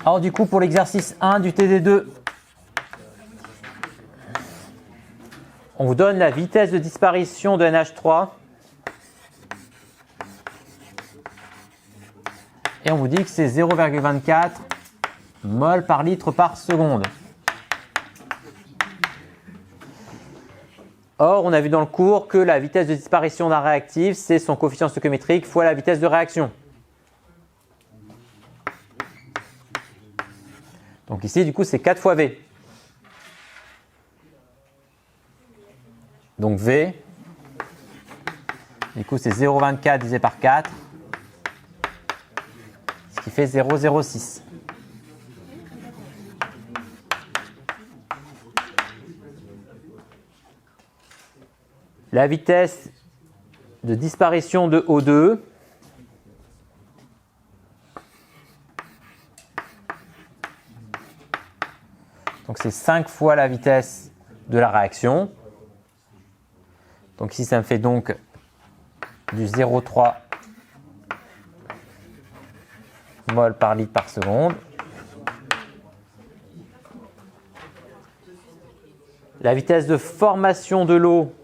Alors du coup, pour l'exercice 1 du TD2, on vous donne la vitesse de disparition de NH3 et on vous dit que c'est 0,24 mol par litre par seconde. Or, on a vu dans le cours que la vitesse de disparition d'un réactif, c'est son coefficient stoichiométrique fois la vitesse de réaction. Donc ici, du coup, c'est 4 fois V. Donc V, du coup, c'est 0,24 divisé par 4, ce qui fait 0,06. La vitesse de disparition de O2, donc c'est 5 fois la vitesse de la réaction. Donc ici, ça me fait donc du 0,3 mol par litre par seconde. La vitesse de formation de l'eau,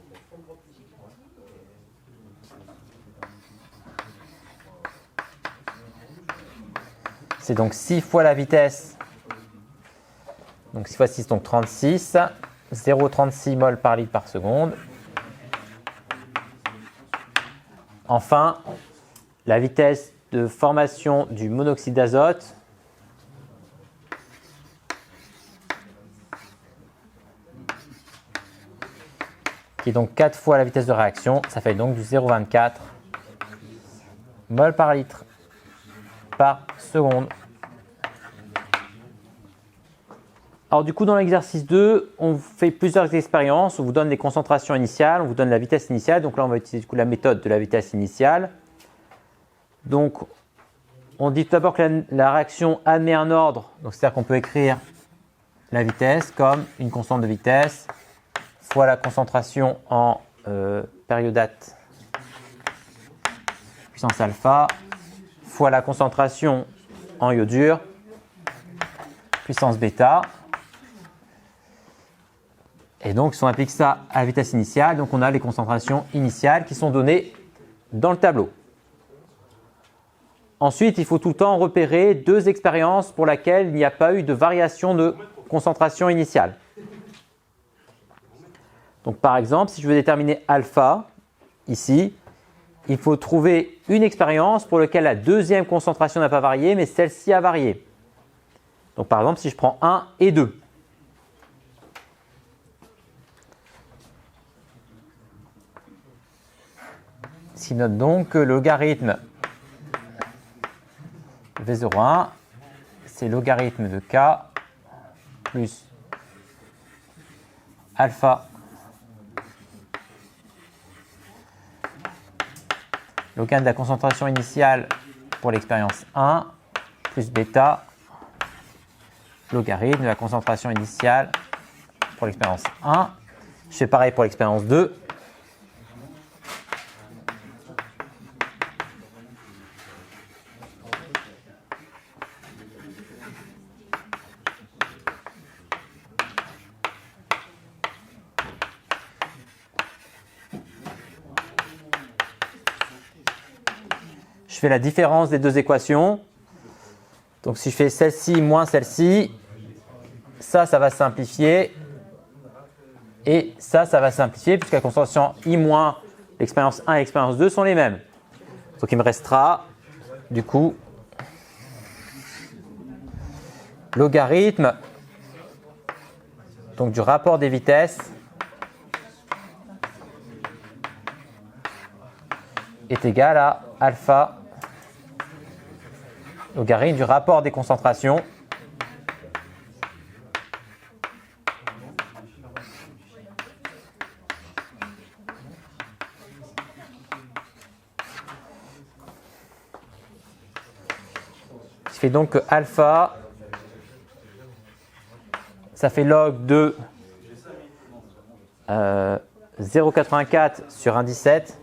c'est donc 6 fois la vitesse. Donc 6 fois 6, donc 36. 0,36 mol par litre par seconde. Enfin, la vitesse de formation du monoxyde d'azote, qui est donc 4 fois la vitesse de réaction, ça fait donc du 0,24 mol par litre par seconde. Alors du coup, dans l'exercice 2, on fait plusieurs expériences. On vous donne les concentrations initiales, on vous donne la vitesse initiale. Donc là, on va utiliser du coup la méthode de la vitesse initiale. Donc, on dit tout d'abord que la réaction admet un ordre. Donc c'est-à-dire qu'on peut écrire la vitesse comme une constante de vitesse fois la concentration en périodate puissance alpha fois la concentration en iodure puissance bêta. Et donc, si on applique ça à la vitesse initiale, donc on a les concentrations initiales qui sont données dans le tableau. Ensuite, il faut tout le temps repérer 2 expériences pour lesquelles il n'y a pas eu de variation de concentration initiale. Donc, par exemple, si je veux déterminer alpha, ici, il faut trouver une expérience pour laquelle la deuxième concentration n'a pas varié, mais celle-ci a varié. Donc, par exemple, si je prends 1 et 2. Ce qui note donc que le logarithme de V01, c'est logarithme de K plus alpha log de la concentration initiale pour l'expérience 1 plus bêta logarithme de la concentration initiale pour l'expérience 1. Je fais pareil pour l'expérience 2. Je fais la différence des 2 équations. Donc si je fais celle-ci moins celle-ci, ça va simplifier. Et ça va simplifier puisque la concentration I moins l'expérience 1 et l'expérience 2 sont les mêmes. Donc il me restera du coup logarithme donc du rapport des vitesses est égal à alpha logarithme du rapport des concentrations ce qui fait donc que alpha ça fait log de 0,84 sur 1,17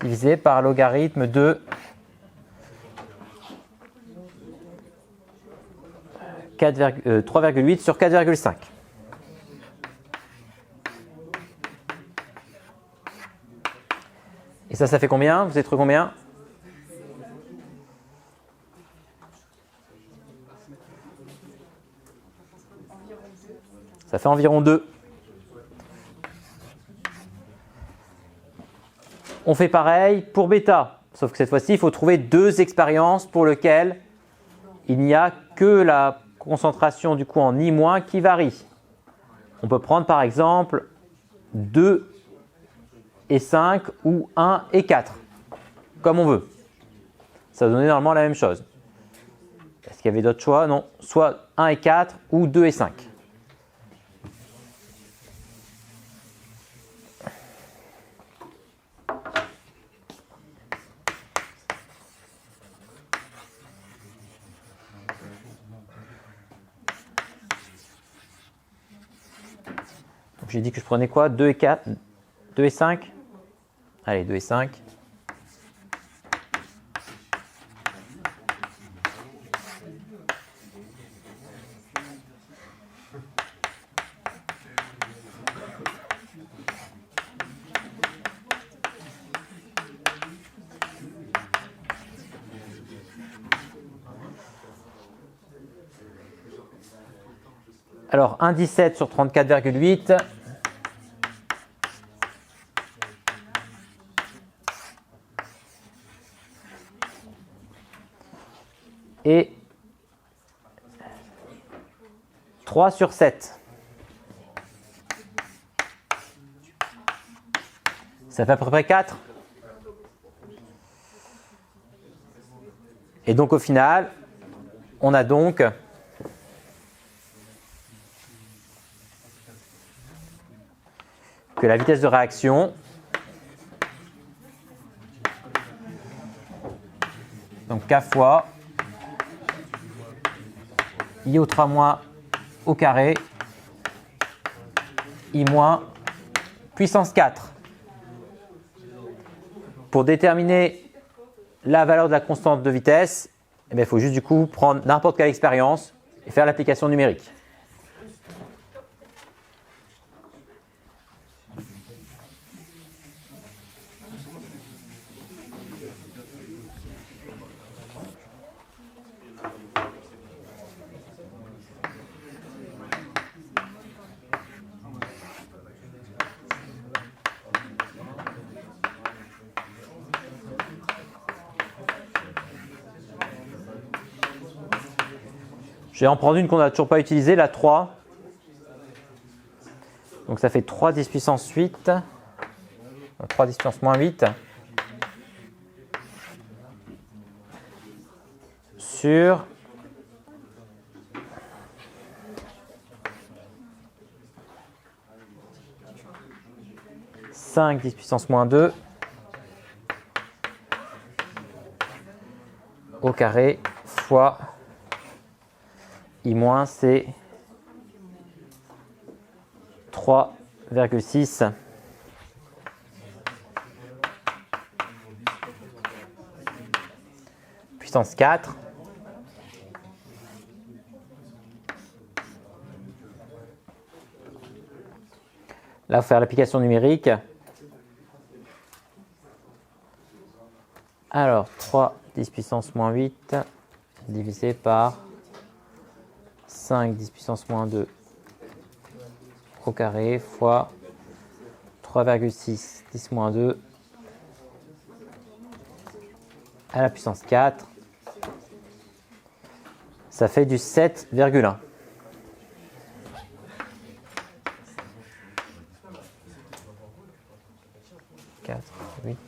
divisé par logarithme de 3,8 sur 4,5. Et ça fait combien? Vous avez trouvé combien? Ça fait environ 2. On fait pareil pour bêta, sauf que cette fois-ci, il faut trouver 2 expériences pour lesquelles il n'y a que la concentration du coup en I- qui varie. On peut prendre par exemple 2 et 5 ou 1 et 4, comme on veut. Ça va donner normalement la même chose. Est-ce qu'il y avait d'autres choix? Non. Soit 1 et 4 ou 2 et 5. J'ai dit que je prenais quoi? 2 et 4, 2 et 5? Allez, 2 et 5. Alors, 1,17 sur 34,8. Et 3 sur 7. Ça fait à peu près 4. Et donc au final, on a donc que la vitesse de réaction donc K fois I au 3- au carré I- puissance 4. Pour déterminer la valeur de la constante de vitesse, eh bien, il faut juste du coup prendre n'importe quelle expérience et faire l'application numérique. Je vais en prendre une qu'on n'a toujours pas utilisée, la 3. Donc ça fait 3 10 puissance 8. 3 10 puissance moins 8. Sur 5 10 puissance moins 2 au carré fois I-, c'est 3,6 puissance 4. Là, il faut faire l'application numérique. Alors, 3 10 puissance moins 8 divisé par 5 10 puissance moins 2 au carré fois 3,6 10 moins 2 à la puissance 4. Ça fait du 7,1. 4, 8.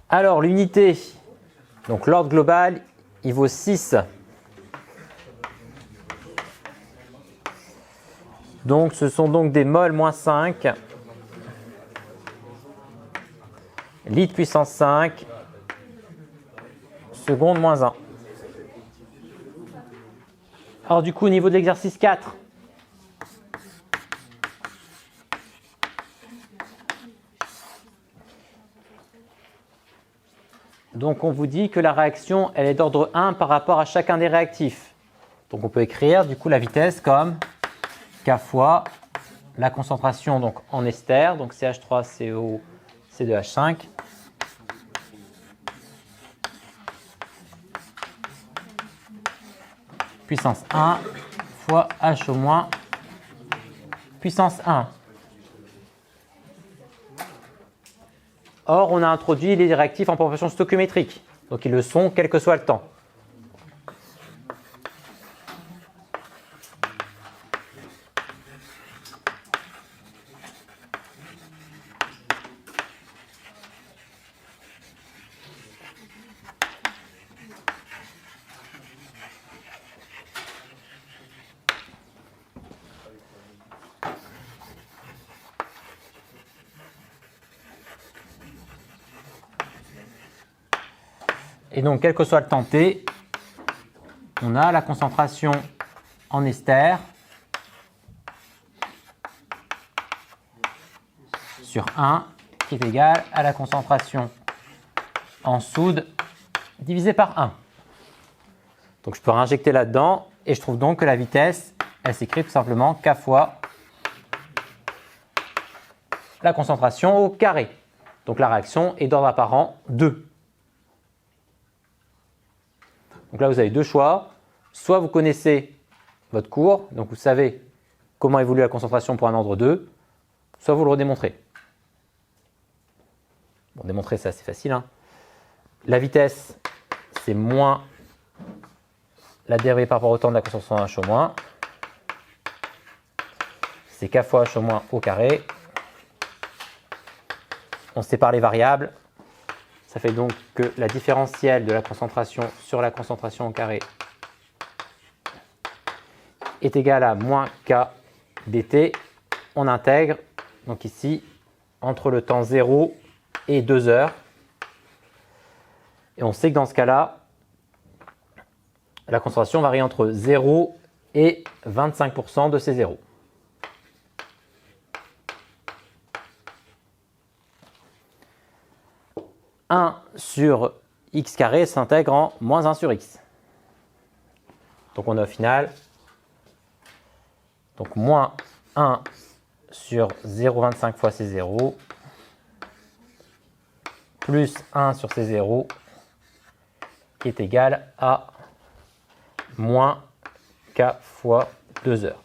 Alors, l'unité, donc l'ordre global, il vaut 6. Donc, ce sont donc des moles moins 5, litres puissance 5, seconde moins 1. Alors du coup, au niveau de l'exercice 4, donc on vous dit que la réaction, elle est d'ordre 1 par rapport à chacun des réactifs. Donc on peut écrire du coup la vitesse comme K fois la concentration donc en ester, donc CH3CO C2H5, puissance 1 fois H au moins puissance 1. Or, on a introduit les réactifs en proportion stoichiométrique, donc ils le sont quel que soit le temps. Et donc, quel que soit le temps t, on a la concentration en ester sur 1 qui est égale à la concentration en soude divisé par 1. Donc, je peux réinjecter là-dedans et je trouve donc que la vitesse, elle s'écrit tout simplement K fois la concentration au carré. Donc, la réaction est d'ordre apparent 2. Donc là, vous avez deux choix. Soit vous connaissez votre cours, donc vous savez comment évolue la concentration pour un ordre 2, soit vous le redémontrez. Bon, démontrer, c'est assez facile, hein. La vitesse, c'est moins la dérivée par rapport au temps de la concentration H au moins. C'est K fois H au moins au carré. On sépare les variables. Ça fait donc que la différentielle de la concentration sur la concentration au carré est égale à moins K dt. On intègre, donc ici, entre le temps 0 et 2 heures. Et on sait que dans ce cas-là, la concentration varie entre 0 et 25% de ces zéros. « 1 sur x carré s'intègre en moins 1 sur x. Donc on a au final donc moins 1 sur 0,25 fois C0 plus 1 sur C0 qui est égal à moins K fois 2 heures.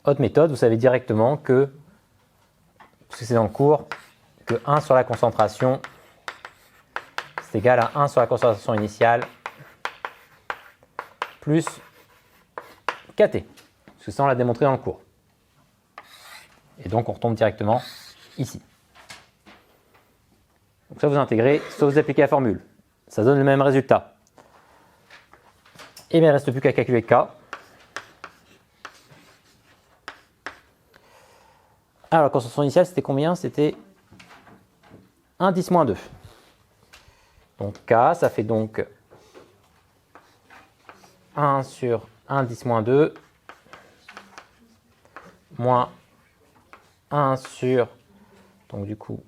Autre méthode, vous savez directement que, parce que c'est dans le cours, que 1 sur la concentration, c'est égal à 1 sur la concentration initiale plus KT. Parce que ça, on l'a démontré dans le cours. Et donc, on retombe directement ici. Donc ça, vous intégrez, soit vous appliquez la formule. Ça donne le même résultat. Et bien, il ne reste plus qu'à calculer K. Alors, la concentration initiale, c'était combien? C'était 1 10 moins 2. Donc, K, ça fait donc 1 sur 1 10 moins 2 moins 1 sur, donc du coup,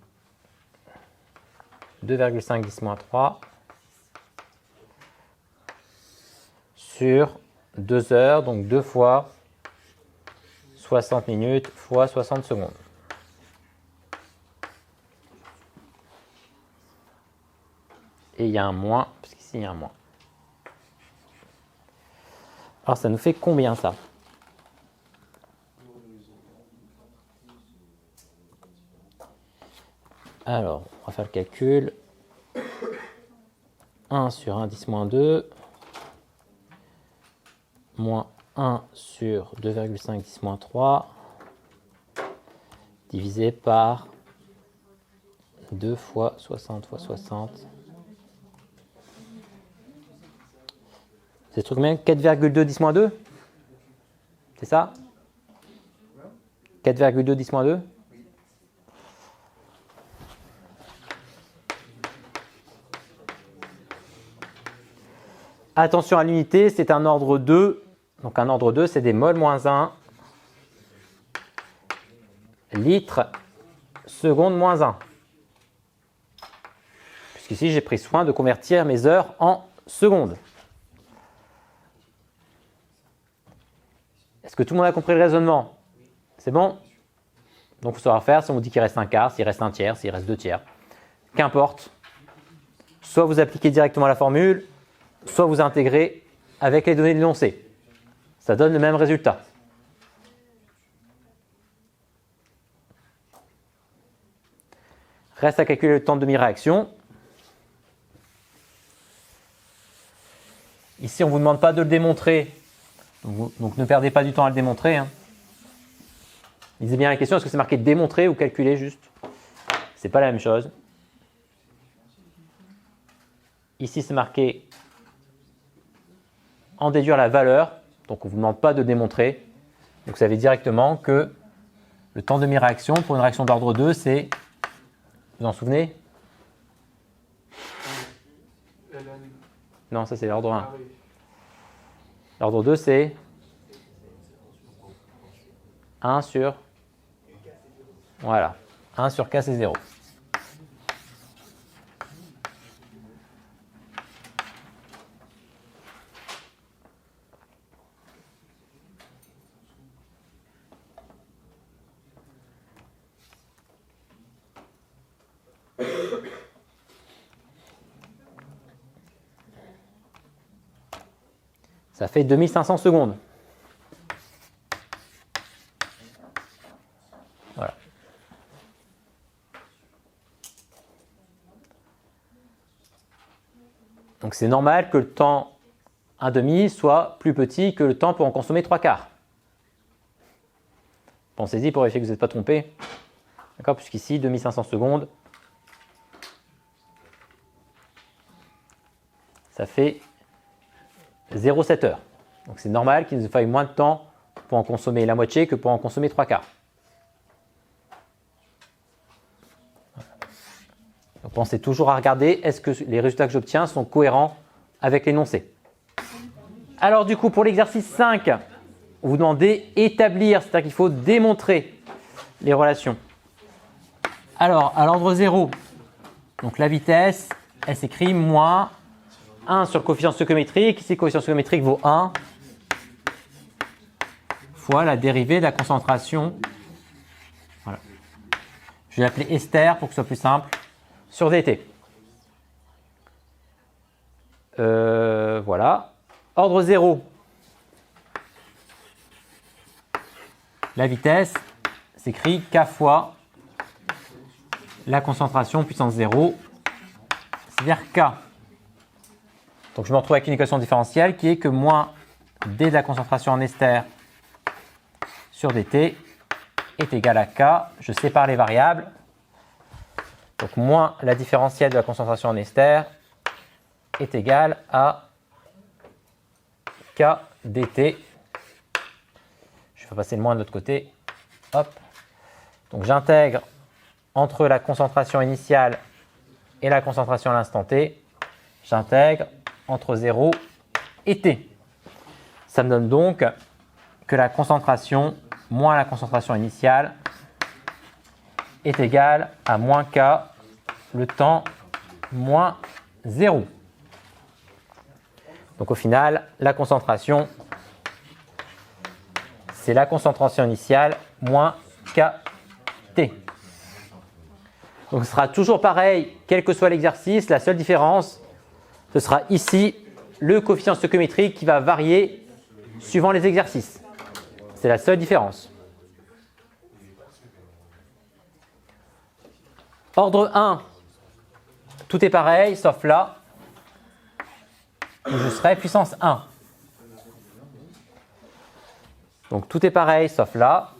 2,5 10 moins 3 sur 2 heures, donc 2 fois 60 minutes fois 60 secondes. Et il y a un moins, parce qu'ici il y a un moins. Alors ça nous fait combien ça? Alors, on va faire le calcul. 1 sur 1 10 moins 2 moins 1 sur 2,5 10 moins 3 divisé par 2 fois 60 fois 60. C'est le truc même 4,2 10 moins 2? C'est ça? 4,2 10 moins 2? Attention à l'unité, c'est un ordre 2. Donc un ordre 2, c'est des mol moins 1 litres seconde moins 1. Puisqu'ici, j'ai pris soin de convertir mes heures en secondes. Est-ce que tout le monde a compris le raisonnement? C'est bon? Donc, il faut savoir faire si on vous dit qu'il reste un quart, s'il reste un tiers, s'il reste deux tiers. Qu'importe. Soit vous appliquez directement la formule, soit vous intégrez avec les données de l'énoncé. Ça donne le même résultat. Reste à calculer le temps de demi-réaction. Ici, on ne vous demande pas de le démontrer. Donc ne perdez pas du temps à le démontrer. Lisez bien la question, est-ce que c'est marqué démontrer ou calculer juste? C'est pas la même chose. Ici, c'est marqué en déduire la valeur. Donc on ne vous demande pas de démontrer. Donc vous savez directement que le temps de demi-réaction pour une réaction d'ordre 2, c'est... Vous en souvenez? Non, ça c'est l'ordre 1. L'ordre 2, c'est 1 sur... Voilà, 1 sur K, c'est 0. Ça fait 2500 secondes. Voilà. Donc c'est normal que le temps 1/2 soit plus petit que le temps pour en consommer 3/4. Pensez-y pour vérifier que vous n'êtes pas trompé. D'accord, puisqu'ici, 2500 secondes, ça fait 0,7 heures. Donc c'est normal qu'il nous faille moins de temps pour en consommer la moitié que pour en consommer 3/4. Donc pensez toujours à regarder, est-ce que les résultats que j'obtiens sont cohérents avec l'énoncé. Alors du coup, pour l'exercice 5, on vous demandez établir, c'est-à-dire qu'il faut démontrer les relations. Alors, à l'ordre 0, donc la vitesse, elle s'écrit moins 1 sur le coefficient stoichiométrique. Ici, le coefficient stoichiométrique vaut 1 fois la dérivée de la concentration. Voilà. Je vais l'appeler ester pour que ce soit plus simple, sur dt. Voilà. Ordre 0. La vitesse s'écrit k fois la concentration puissance 0, c'est-à-dire k. Donc je me retrouve avec une équation différentielle qui est que moins d de la concentration en ester sur dt est égal à k. Je sépare les variables. Donc moins la différentielle de la concentration en ester est égal à k dt. Je vais passer le moins de l'autre côté. Hop. Donc j'intègre entre la concentration initiale et la concentration à l'instant t. J'intègre entre 0 et t. Ça me donne donc que la concentration moins la concentration initiale est égale à moins k le temps moins 0. Donc au final, la concentration, c'est la concentration initiale moins kT. Donc ce sera toujours pareil, quel que soit l'exercice. La seule différence, ce sera ici le coefficient stoichiométrique qui va varier suivant les exercices. C'est la seule différence. Ordre 1, tout est pareil, sauf là, où je serai puissance 1. Donc tout est pareil, sauf là.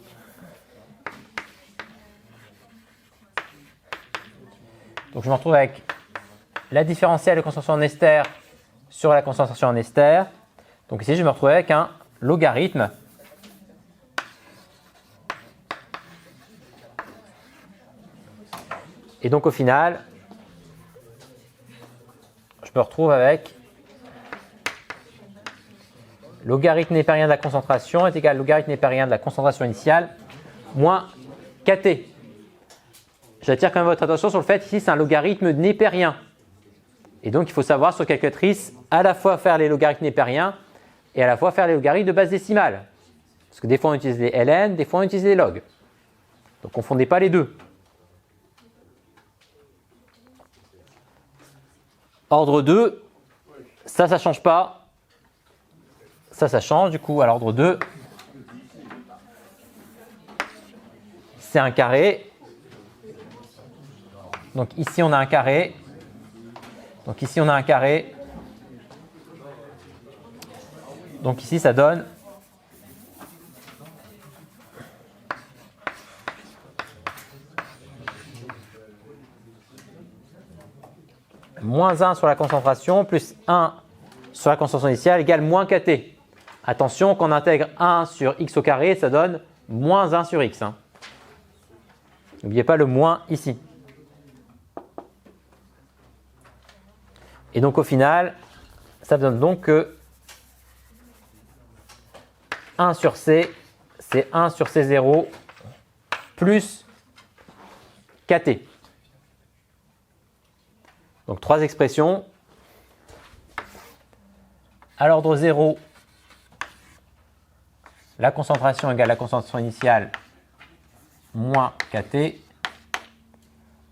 Donc je me retrouve avec la différentielle de concentration en ester sur la concentration en ester. Donc ici, je me retrouve avec un logarithme Et donc au final, je me retrouve avec logarithme népérien de la concentration est égal à logarithme népérien de la concentration initiale moins kT. J'attire quand même votre attention sur le fait ici c'est un logarithme népérien. Et donc il faut savoir sur calculatrice à la fois faire les logarithmes népériens et à la fois faire les logarithmes de base décimale. Parce que des fois on utilise les ln, des fois on utilise les log. Donc ne confondez pas les deux. Ordre 2, ça ne change pas. Ça change du coup à l'ordre 2. C'est un carré. Donc ici on a un carré. Donc ici on a un carré. Donc ici ça donne moins 1 sur la concentration plus 1 sur la concentration initiale égale moins kT. Attention, quand on intègre 1 sur x au carré, ça donne moins 1 sur x. N'oubliez pas le moins ici. Et donc au final, ça donne donc que 1 sur C, c'est 1 sur C0 plus kT. Donc 3 expressions. À l'ordre 0, la concentration égale la concentration initiale moins kT.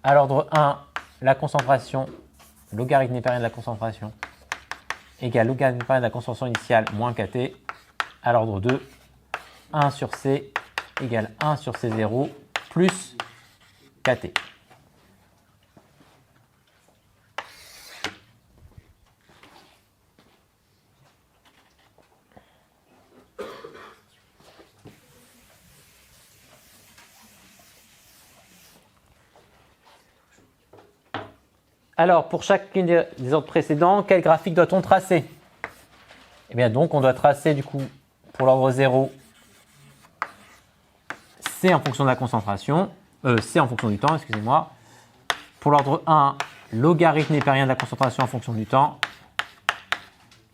À l'ordre 1, la concentration, logarithme népérien de la concentration égale logarithme népérien de la concentration initiale moins kT. À l'ordre 2, 1 sur C égale 1 sur C0 plus kT. Alors, pour chacune des ordres précédents, quel graphique doit-on tracer? Eh bien, donc, on doit tracer, du coup, pour l'ordre 0, C en fonction de la concentration, C en fonction du temps, excusez-moi. Pour l'ordre 1, logarithme népérien de la concentration en fonction du temps.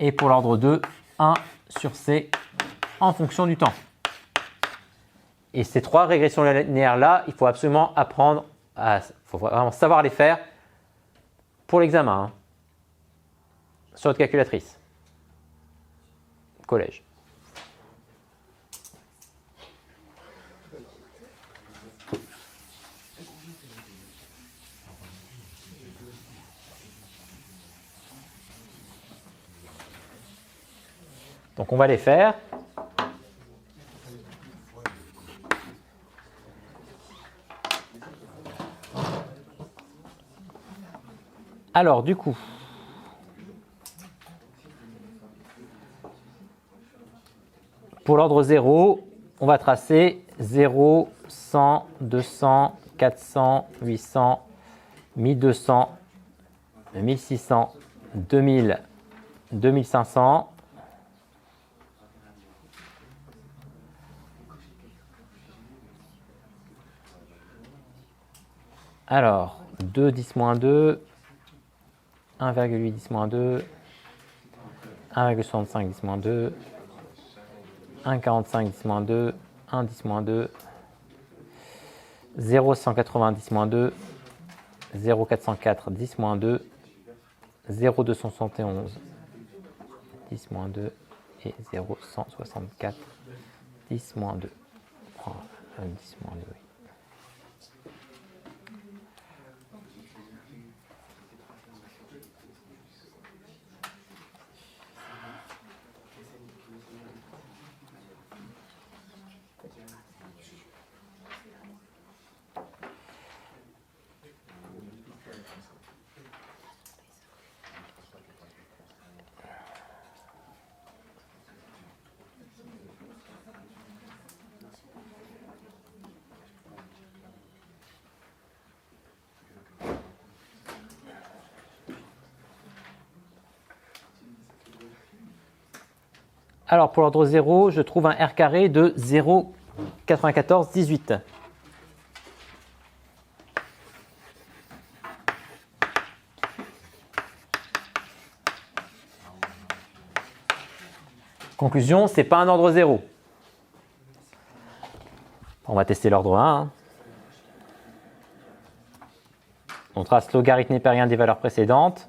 Et pour l'ordre 2, 1 sur C en fonction du temps. Et ces 3 régressions linéaires-là, il faut absolument apprendre il faut vraiment savoir les faire pour l'examen, sur votre calculatrice, collège. Donc on va les faire. Alors, du coup, pour l'ordre 0, on va tracer 0, 100, 200, 400, 800, 1200, 1600, 2000, 2500. Alors, 2, 10 moins 2. 1,8 10 moins 2, 1,65 10 moins 2, 1,45 10 moins 2, 1 10 moins 2, 0,180 10 moins 2, 0,404 10 moins 2, 0,271 10 moins 2 et 0,164 10 moins 2. Oh, 10 moins 2, oui. Alors, pour l'ordre 0, je trouve un R carré de 0,9418. Conclusion, ce n'est pas un ordre 0. On va tester l'ordre 1. On trace logarithme népérien des valeurs précédentes.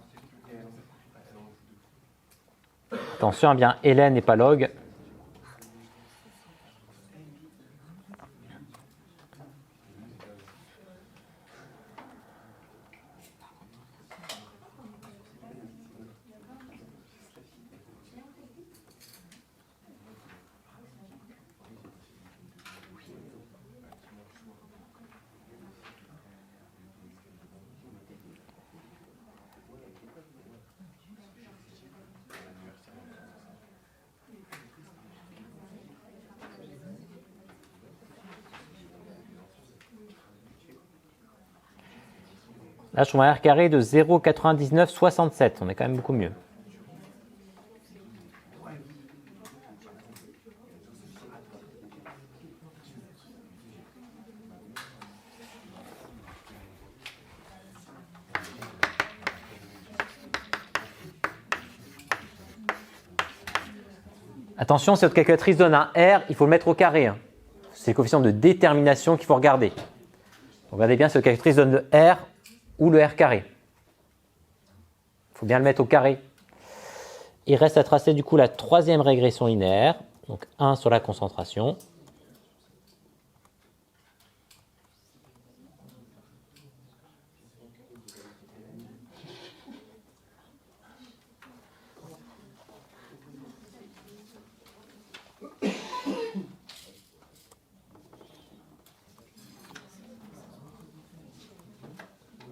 Attention, bien, ln n'est pas log. Là, je trouve un R carré de 0,9967. On est quand même beaucoup mieux. Attention, si votre calculatrice donne un R, il faut le mettre au carré. Hein. C'est le coefficient de détermination qu'il faut regarder. Regardez bien si votre calculatrice donne le R ou le R carré. Il faut bien le mettre au carré. Il reste à tracer du coup la troisième régression linéaire. Donc 1 sur la concentration.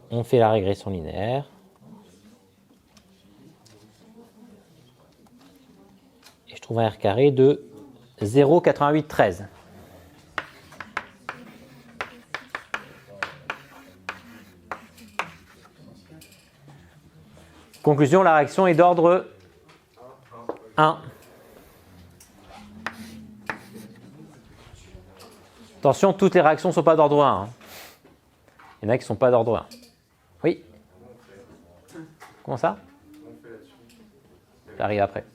On fait la régression linéaire. Et je trouve un R carré de 0,8813. Conclusion, la réaction est d'ordre 1. Attention, toutes les réactions ne sont pas d'ordre 1. Hein. Il y en a qui ne sont pas d'ordre 1. Oui. Comment ça? J'arrive après.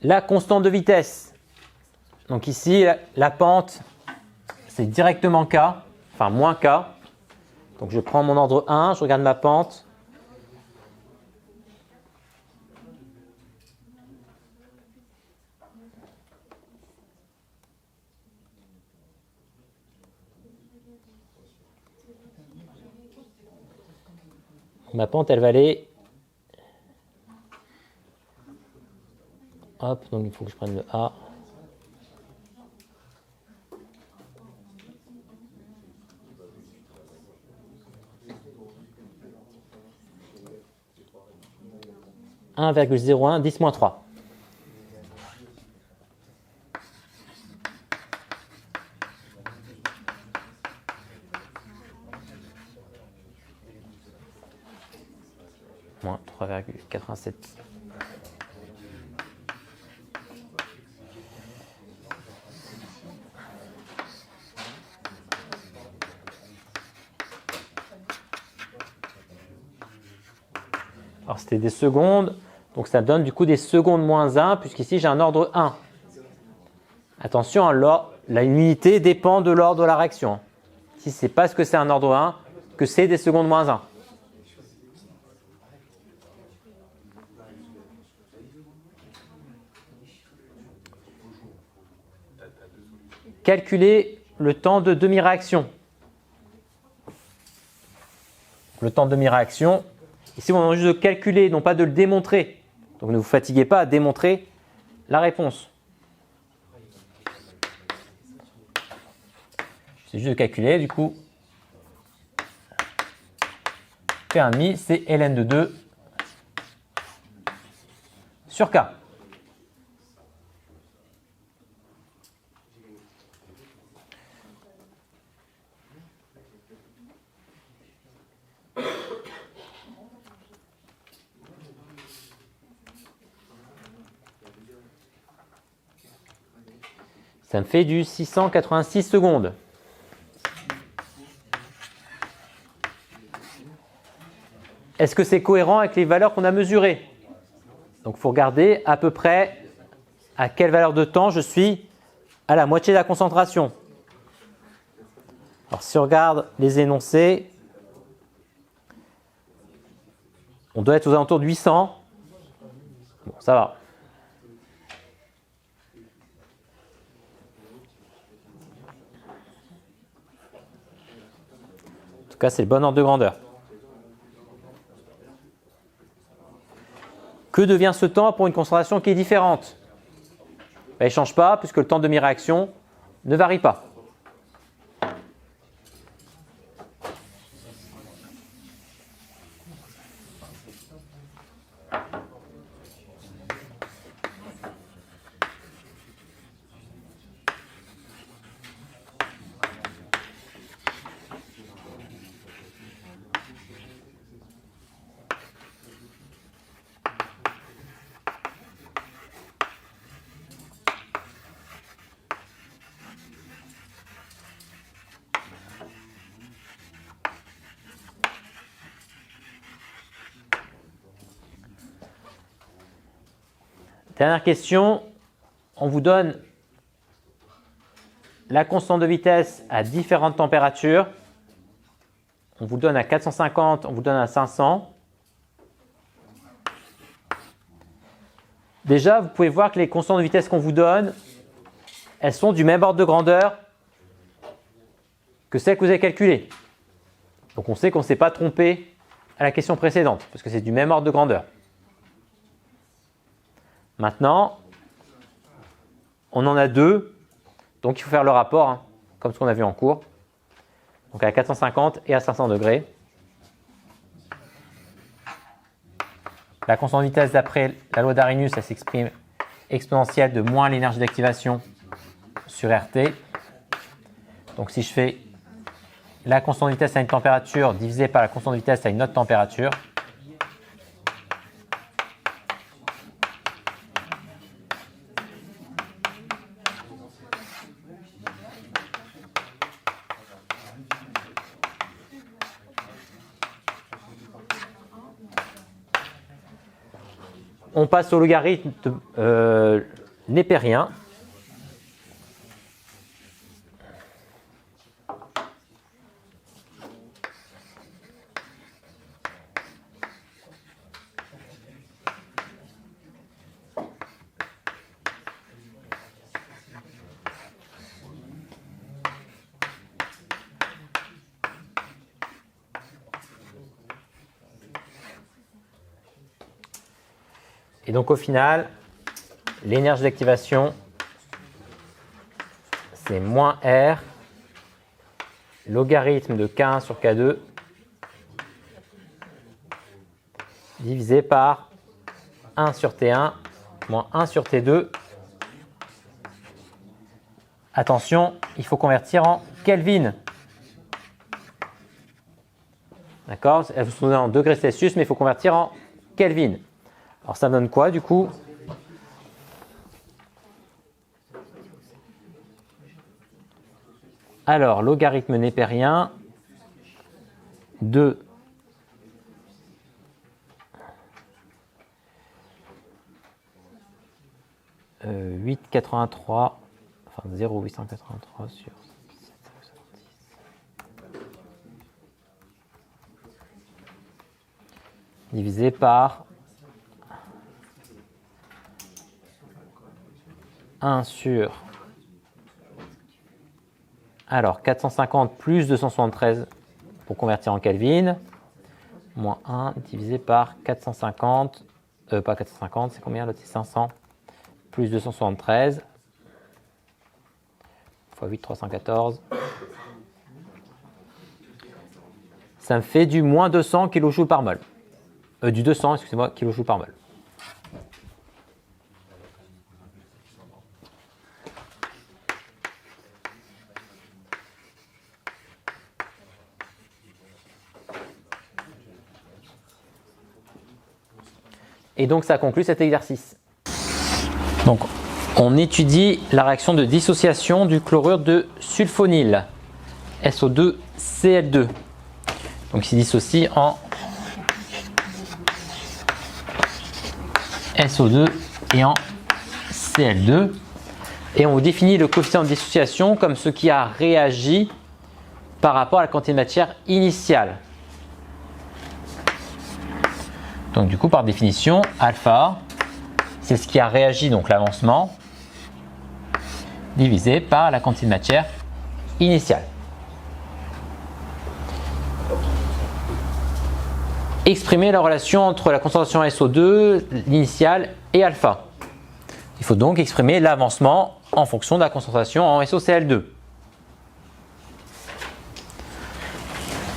La constante de vitesse. Donc ici, la pente, c'est directement K, enfin moins K. Donc je prends mon ordre 1, je regarde ma pente. Ma pente, elle va aller. Hop, donc il faut que je prenne le A. « 1,01 10-3. Moins 3,87. Alors c'était des secondes, donc ça donne du coup des secondes moins 1, puisqu'ici j'ai un ordre 1. Attention, hein, l'unité dépend de l'ordre de la réaction. Si c'est parce que c'est un ordre 1, que c'est des secondes moins 1. Calculer le temps de demi-réaction. Le temps de demi-réaction, ici on demande juste de calculer, non pas de le démontrer. Donc ne vous fatiguez pas à démontrer la réponse. C'est juste de calculer, du coup, P1,5, c'est ln de 2 sur K. Ça me fait du 686 secondes. est-ce que c'est cohérent avec les valeurs qu'on a mesurées? Donc il faut regarder à peu près à quelle valeur de temps je suis à la moitié de la concentration. Alors si on regarde les énoncés, on doit être aux alentours de 800. Bon, ça va. En tout cas, c'est le bon ordre de grandeur. Que devient ce temps pour une concentration qui est différente? Il ne change pas puisque le temps de demi-réaction ne varie pas. Dernière question, on vous donne la constante de vitesse à différentes températures. On vous donne à 450, on vous donne à 500. Déjà, vous pouvez voir que les constantes de vitesse qu'on vous donne, elles sont du même ordre de grandeur que celles que vous avez calculées. Donc on sait qu'on ne s'est pas trompé à la question précédente, parce que c'est du même ordre de grandeur. Maintenant, on en a deux, donc il faut faire le rapport, hein, comme ce qu'on a vu en cours. Donc à 450 et à 500 degrés. La constante de vitesse d'après la loi d'Arrhenius, elle s'exprime exponentielle de moins l'énergie d'activation sur RT. Donc si je fais la constante de vitesse à une température divisée par la constante de vitesse à une autre température, on passe au logarithme népérien. Et donc au final, l'énergie d'activation, c'est moins R, logarithme de K1 sur K2, divisé par 1 sur T1 moins 1 sur T2. Attention, il faut convertir en Kelvin. D'accord? Elle vous donne en degrés Celsius, mais il faut convertir en Kelvin. Alors ça donne quoi du coup? Alors, logarithme népérien de 0,883 sur 770 divisé par 1 sur, alors 450 plus 273 pour convertir en Kelvin, moins 1 divisé par 450, pas 450, c'est combien l'autre? C'est 500 plus 273 fois 8, 314. Ça me fait du moins 200 kJ par mol. Du 200, excusez-moi, kJ par mol. Et donc, ça conclut cet exercice. Donc, on étudie la réaction de dissociation du chlorure de sulfonyle, SO2Cl2. Donc, il se dissocie en SO2 et en Cl2. Et on définit le coefficient de dissociation comme ce qui a réagi par rapport à la quantité de matière initiale. Donc du coup, par définition, alpha, c'est ce qui a réagi, donc l'avancement, divisé par la quantité de matière initiale. Exprimer la relation entre la concentration SO2, l'initiale, et alpha. Il faut donc exprimer l'avancement en fonction de la concentration en SOCl2.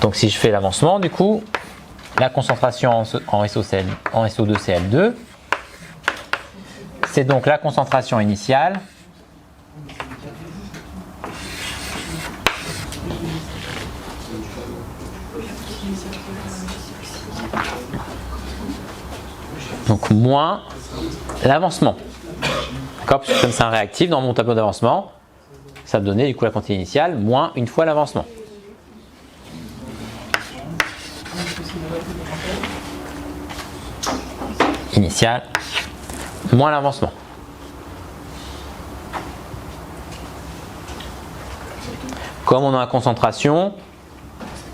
Donc si je fais l'avancement, du coup, la concentration en SO2Cl2, c'est donc la concentration initiale donc moins l'avancement. D'accord, parce que comme c'est un réactif, dans mon tableau d'avancement, ça me donnait du coup la quantité initiale moins une fois l'avancement. Initial moins l'avancement. Comme on a la concentration,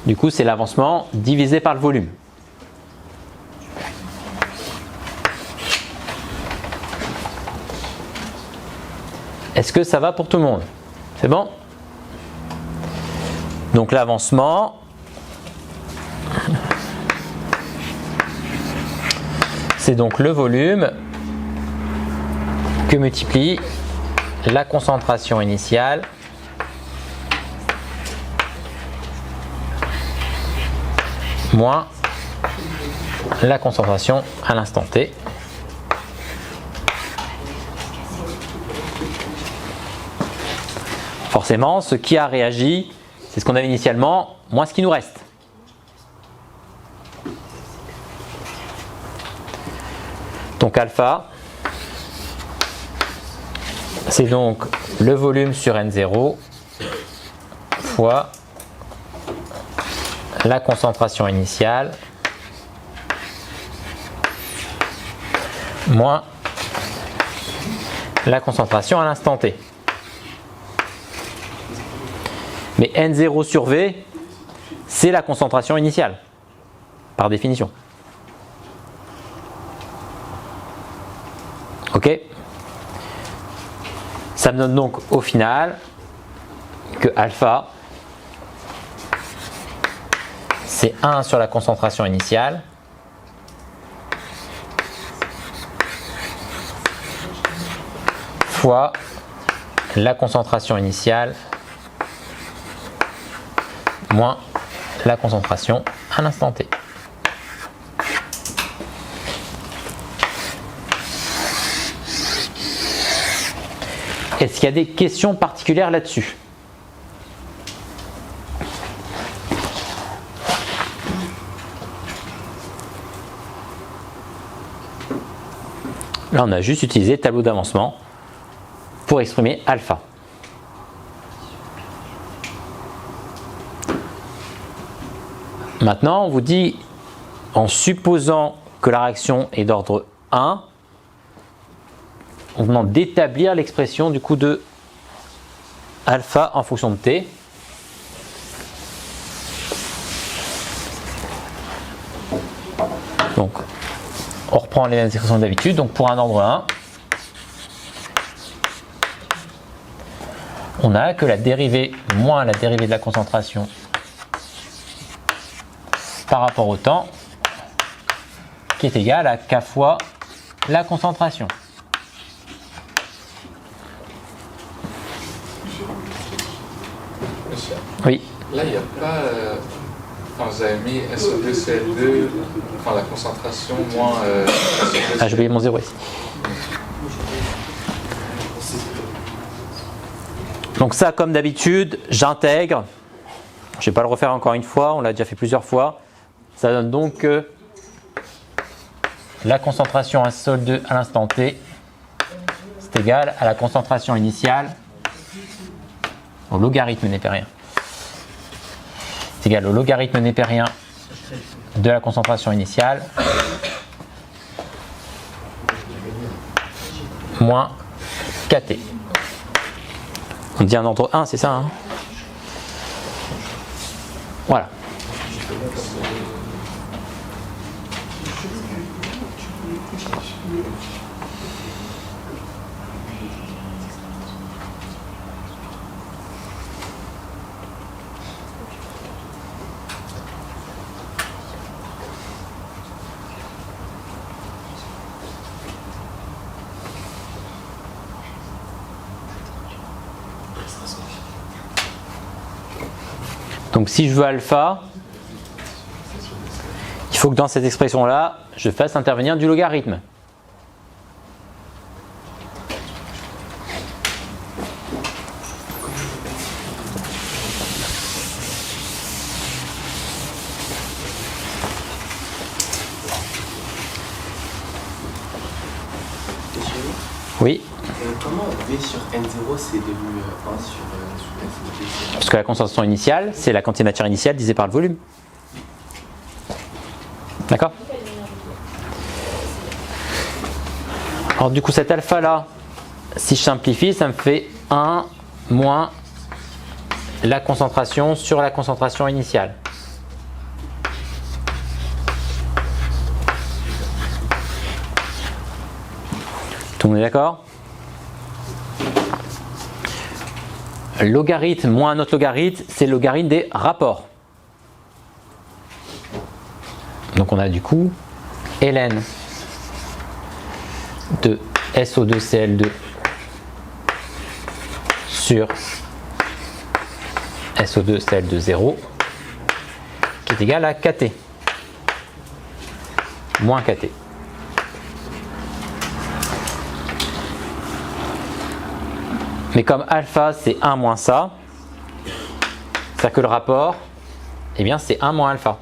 du coup c'est l'avancement divisé par le volume. Est-ce que ça va pour tout le monde? C'est bon? Donc l'avancement, c'est donc le volume que multiplie la concentration initiale moins la concentration à l'instant T. Forcément, ce qui a réagi, c'est ce qu'on avait initialement, moins ce qui nous reste. Donc alpha, c'est donc le volume sur N0 fois la concentration initiale moins la concentration à l'instant T. Mais N0 sur V, c'est la concentration initiale, par définition. Ok? Ça me donne donc au final que alpha, c'est 1 sur la concentration initiale fois la concentration initiale moins la concentration à l'instant T. Est-ce qu'il y a des questions particulières là-dessus? Là, on a juste utilisé le tableau d'avancement pour exprimer alpha. Maintenant, on vous dit, en supposant que la réaction est d'ordre 1, on vous demande d'établir l'expression du coup de alpha en fonction de t. Donc, on reprend les mêmes expressions d'habitude. Donc, pour un ordre 1, on a que la dérivée moins la dérivée de la concentration par rapport au temps qui est égal à k fois la concentration. Monsieur, Oui. là, il n'y a pas. Quand vous avez mis SO2, CL2, enfin la concentration moins. Ah, j'ai oublié mon 0 ici. Donc, ça, comme d'habitude, j'intègre. Je ne vais pas le refaire encore une fois, on l'a déjà fait plusieurs fois. Ça donne donc que la concentration à SO2 à l'instant T, c'est égal à la concentration initiale au logarithme népérien. C'est égal au logarithme népérien de la concentration initiale moins kt. On dit un ordre 1, c'est ça, hein? Voilà. Donc si je veux alpha, il faut que dans cette expression-là, je fasse intervenir du logarithme. Oui. Comment V sur N0 c'est devenu 1 sur S? Parce que la concentration initiale, c'est la quantité de matière initiale divisée par le volume. D'accord? Alors du coup cet alpha là, si je simplifie, ça me fait 1 moins la concentration sur la concentration initiale. Tout le monde est d'accord? Logarithme moins un autre logarithme, c'est le logarithme des rapports. Donc on a du coup ln de SO2CL2 sur SO2CL2 qui est égal à KT moins KT. Mais comme alpha c'est 1 moins ça, c'est-à-dire que le rapport, eh bien c'est 1 moins alpha.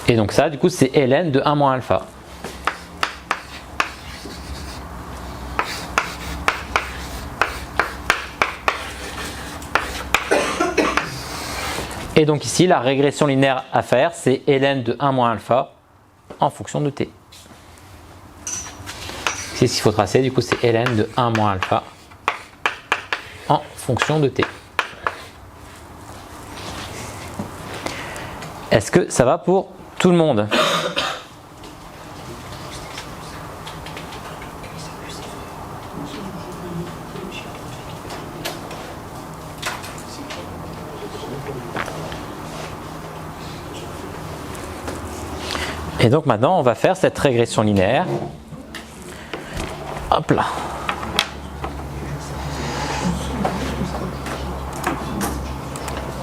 Et donc ça, du coup, c'est ln de 1 moins alpha. Et donc ici, la régression linéaire à faire, c'est ln de 1 moins alpha en fonction de t. C'est ce qu'il faut tracer, du coup, c'est ln de 1 moins alpha en fonction de t. Est-ce que ça va pour tout le monde? Et donc maintenant, on va faire cette régression linéaire. Hop là.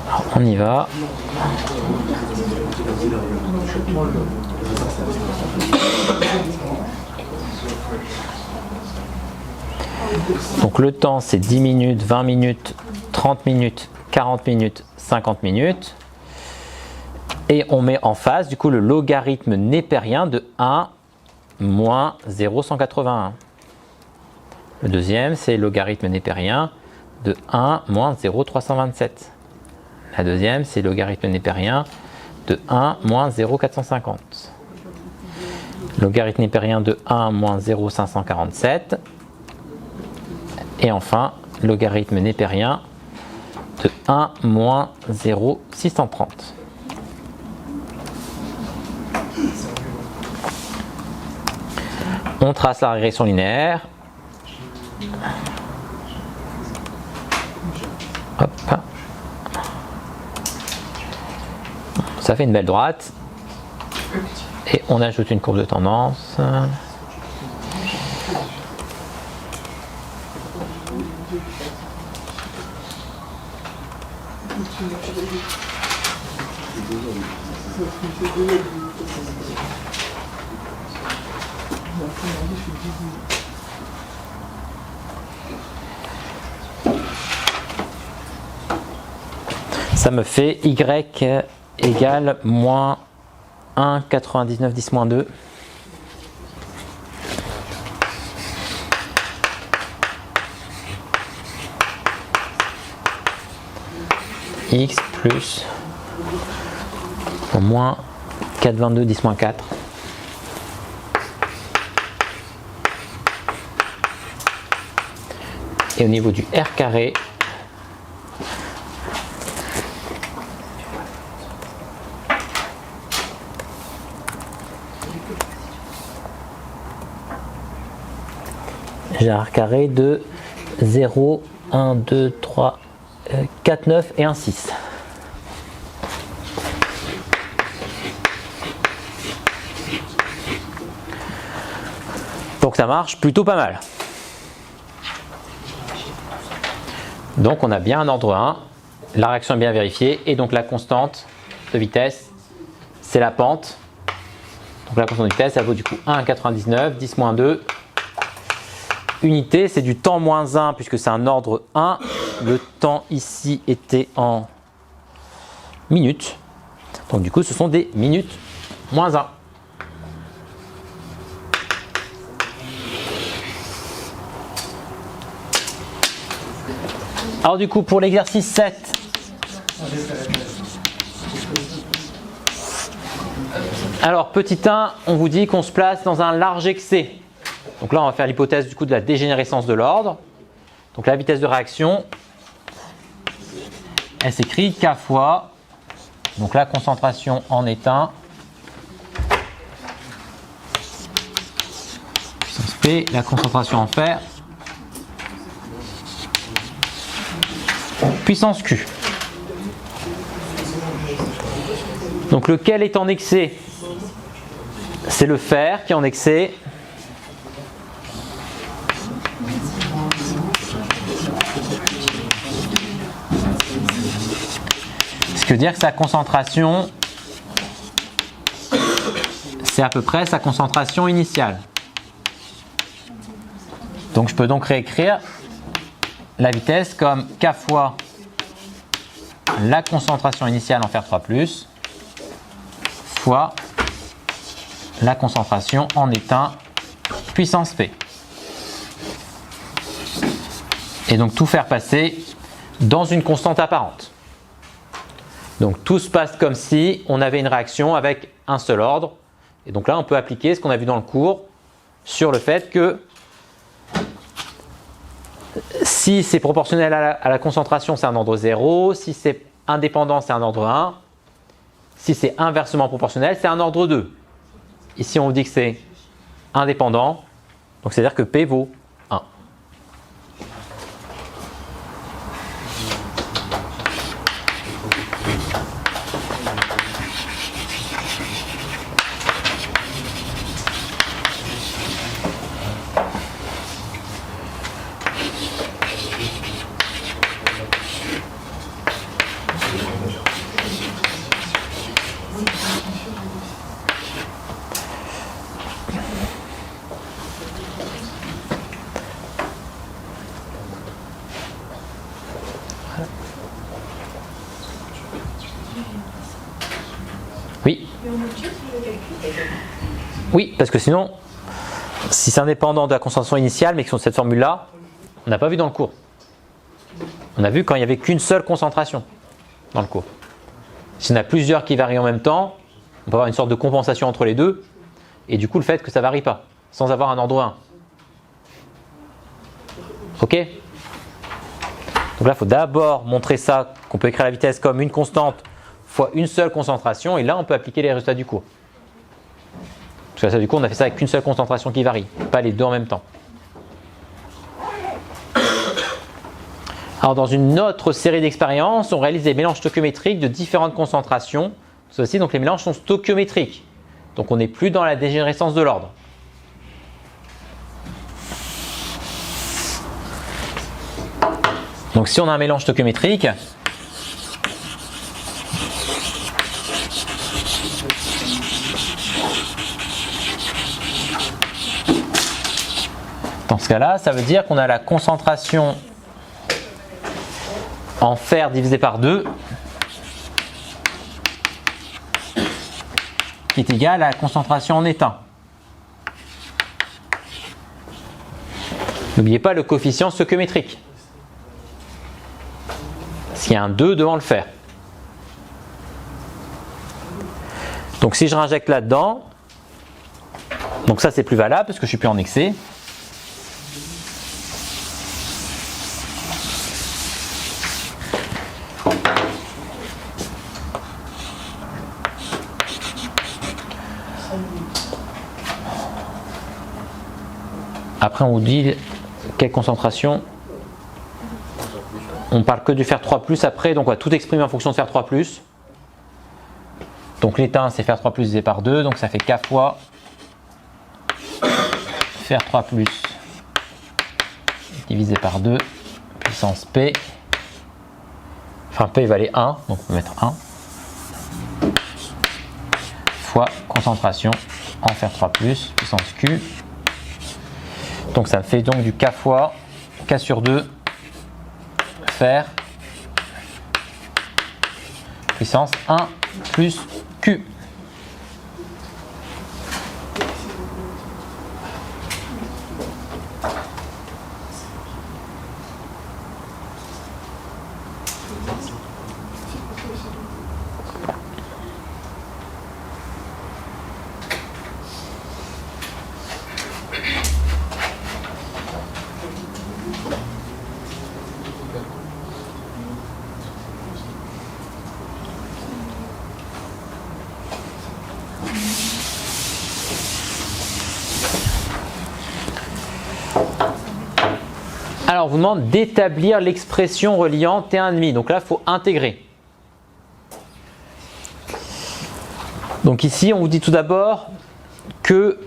Alors, on y va. Donc le temps c'est 10 minutes, 20 minutes, 30 minutes, 40 minutes, 50 minutes. Et on met en face du coup le logarithme népérien de 1 moins 0,181. Le deuxième c'est le logarithme népérien de 1 moins 0,327. La deuxième c'est le logarithme népérien de 1 moins 0,450. Logarithme népérien de 1 moins 0,547. Et enfin, logarithme népérien de 1 moins 0,630. On trace la régression linéaire. Hop. Ça fait une belle droite. Et on ajoute une courbe de tendance. Ça me fait y égale moins 1,99 10 moins 2. x plus au moins 4,22 10 moins 4. Et au niveau du r carré, j'ai un r carré de 0, 1, 2, 3, 4, 9 et 1, 6. Donc ça marche plutôt pas mal. Donc on a bien un ordre 1, la réaction est bien vérifiée et donc la constante de vitesse c'est la pente. Donc la constante de vitesse elle vaut du coup 1,99, 10 moins 2. Unité c'est du temps moins 1 puisque c'est un ordre 1. Le temps ici était en minutes. Donc du coup ce sont des minutes moins 1. Alors du coup pour l'exercice 7, alors petit 1, on vous dit qu'on se place dans un large excès. Donc là on va faire l'hypothèse du coup de la dégénérescence de l'ordre. Donc la vitesse de réaction, elle s'écrit K fois, donc la concentration en étain, puissance P, la concentration en fer, puissance Q. Donc lequel est en excès? C'est le fer qui est en excès. Ce qui veut dire que sa concentration, c'est à peu près sa concentration initiale. Donc je peux donc réécrire la vitesse comme K fois la concentration initiale en fer 3+, fois la concentration en étain puissance P. Et donc tout faire passer dans une constante apparente. Donc tout se passe comme si on avait une réaction avec un seul ordre. Et donc là on peut appliquer ce qu'on a vu dans le cours sur le fait que si c'est proportionnel à la concentration, c'est un ordre 0. Si c'est indépendant, c'est un ordre 1. Si c'est inversement proportionnel, c'est un ordre 2. Ici, on vous dit que c'est indépendant. Donc, c'est-à-dire que P vaut 1. Oui. Oui, parce que sinon, si c'est indépendant de la concentration initiale, mais que sur cette formule-là, on n'a pas vu dans le cours. On a vu quand il n'y avait qu'une seule concentration dans le cours. Si on a plusieurs qui varient en même temps, on peut avoir une sorte de compensation entre les deux, et du coup le fait que ça ne varie pas, sans avoir un ordre 1. Ok? Donc là, il faut d'abord montrer ça, qu'on peut écrire la vitesse comme une constante fois une seule concentration, et là on peut appliquer les résultats du cours. Parce que ça, du coup on a fait ça avec une seule concentration qui varie, pas les deux en même temps. Alors dans une autre série d'expériences, on réalise des mélanges stoichiométriques de différentes concentrations. Ceci, donc les mélanges sont stoichiométriques. Donc on n'est plus dans la dégénérescence de l'ordre. Donc si on a un mélange stoichiométrique, dans ce cas-là, ça veut dire qu'on a la concentration en fer divisé par 2 qui est égale à la concentration en étain. N'oubliez pas le coefficient stoichiométrique. Parce qu'il y a un 2 devant le fer. Donc si je réinjecte là-dedans, donc ça c'est plus valable parce que je suis plus en excès. Après on vous dit quelle concentration. On parle que du fer 3+, après, donc on va tout exprimer en fonction de fer 3+. Donc l'étain c'est fer 3+ divisé par 2, donc ça fait K fois fer 3+ divisé par 2 puissance P. Enfin P valait 1, donc on peut mettre 1 fois concentration en fer 3+ puissance Q. Donc ça me fait donc du K fois K sur 2 fer puissance 1 plus Q. Alors, on vous demande d'établir l'expression reliant T1,5. Donc là, il faut intégrer. Donc ici, on vous dit tout d'abord que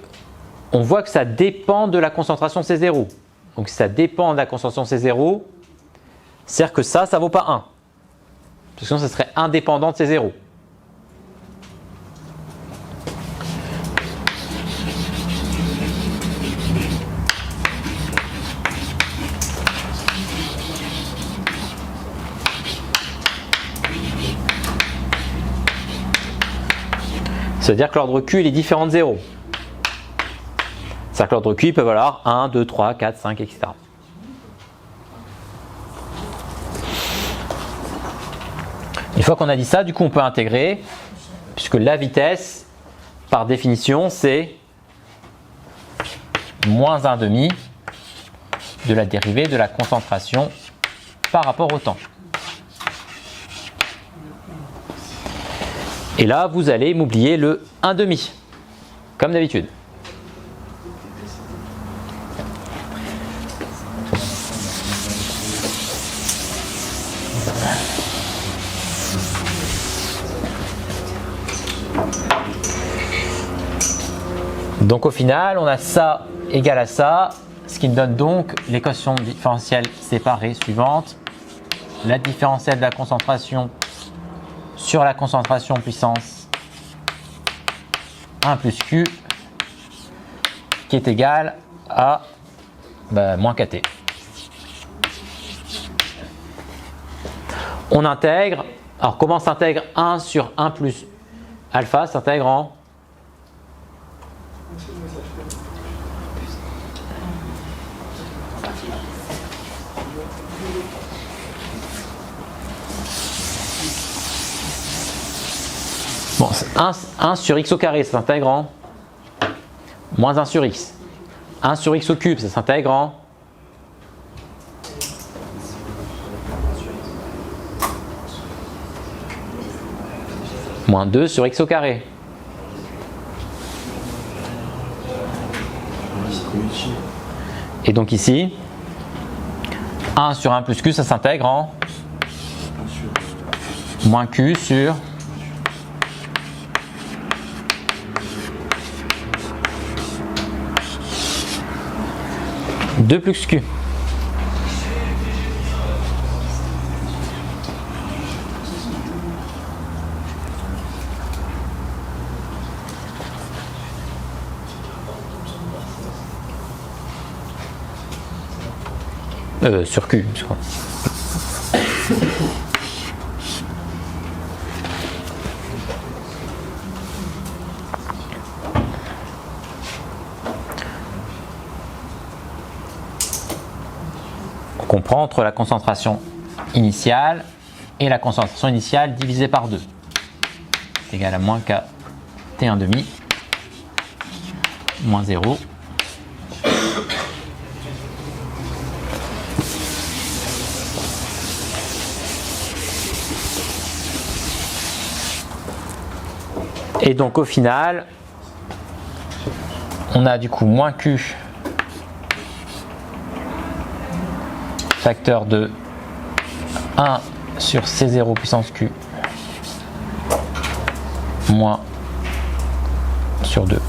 on voit que ça dépend de la concentration C0. Donc si ça dépend de la concentration C0, c'est-à-dire que ça ne vaut pas 1. Parce que sinon, ça serait indépendant de C0. C'est-à-dire que l'ordre Q il est différent de 0. C'est-à-dire que l'ordre Q il peut valoir 1, 2, 3, 4, 5, etc. Une fois qu'on a dit ça, du coup on peut intégrer, puisque la vitesse, par définition, c'est moins 1,5 de la dérivée de la concentration par rapport au temps. Et là, vous allez m'oublier le 1,5, comme d'habitude. Donc au final, on a ça égal à ça, ce qui me donne donc l'équation différentielle séparée suivante. La différentielle de la concentration sur la concentration puissance 1 plus Q qui est égal à moins KT. On intègre, alors comment s'intègre 1 sur 1 plus alpha s'intègre en bon, 1 sur x au carré, ça s'intègre en moins 1 sur x. 1 sur x au cube, ça s'intègre en moins 2 sur x au carré. Et donc ici, 1 sur 1 plus q, ça s'intègre en moins q sur 2 plus q. Sur q, je crois. On comprend entre la concentration initiale et la concentration initiale divisée par 2. C'est égal à moins K T1 demi moins 0. Et donc au final, on a du coup moins Q facteur de 1 sur C0 puissance Q moins sur 2.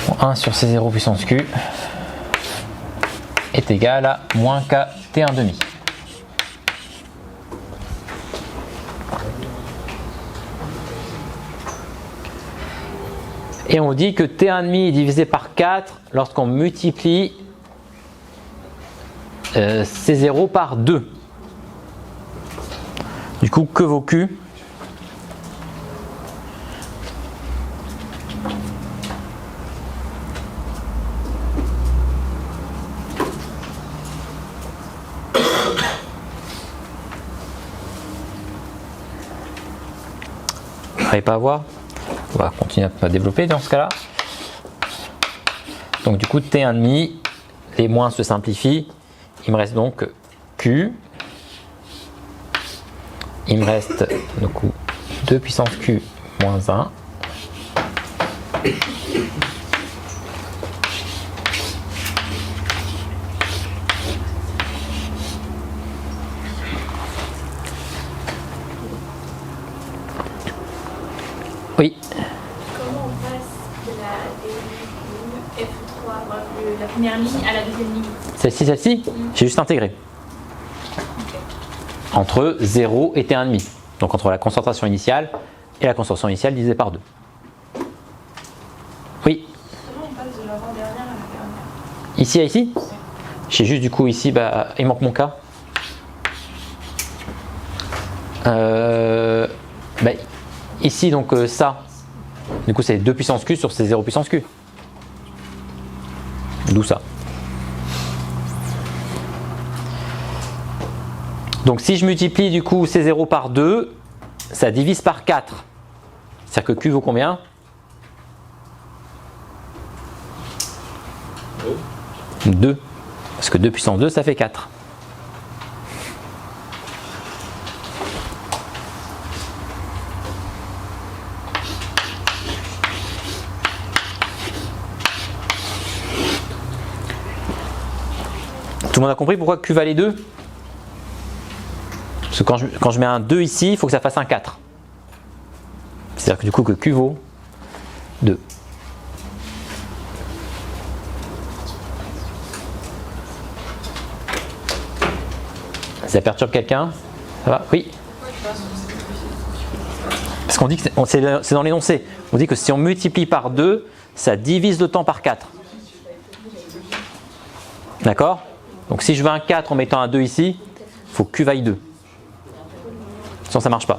Bon, 1 sur C0 puissance Q est égal à moins K T1 demi. Et on dit que T1,5 est divisé par 4 lorsqu'on multiplie C0 par 2. Du coup, que vaut Q? Vous n'arrivez pas à voir? On va continuer à développer dans ce cas-là. Donc du coup, T1,5, les moins se simplifient. Il me reste donc Q. Il me reste du coup 2 puissance Q moins 1. Oui. Comment on passe de la F3, la première ligne, à la deuxième ligne? Celle-ci, j'ai juste intégré. Entre 0 et T1,5. Donc entre la concentration initiale et la concentration initiale divisée par 2. Oui. Comment on passe de l'avant-dernière à la dernière? Ici à ici? J'ai juste du coup ici, il manque mon cas. Ici donc ça, du coup c'est 2 puissance Q sur ces 0 puissance Q. D'où ça. Donc si je multiplie du coup C0 par 2, ça divise par 4. C'est-à-dire que Q vaut combien? 2. Parce que 2 puissance 2, ça fait 4. Tout le monde a compris pourquoi Q valait 2? Parce que quand je mets un 2 ici, il faut que ça fasse un 4. C'est-à-dire que du coup que Q vaut 2. Ça perturbe quelqu'un? Ça va? Oui? Parce qu'on dit que c'est dans l'énoncé. On dit que si on multiplie par 2, ça divise le temps par 4. D'accord? Donc si je veux un 4 en mettant un 2 ici, il faut que Q vaille 2. Sinon ça ne marche pas.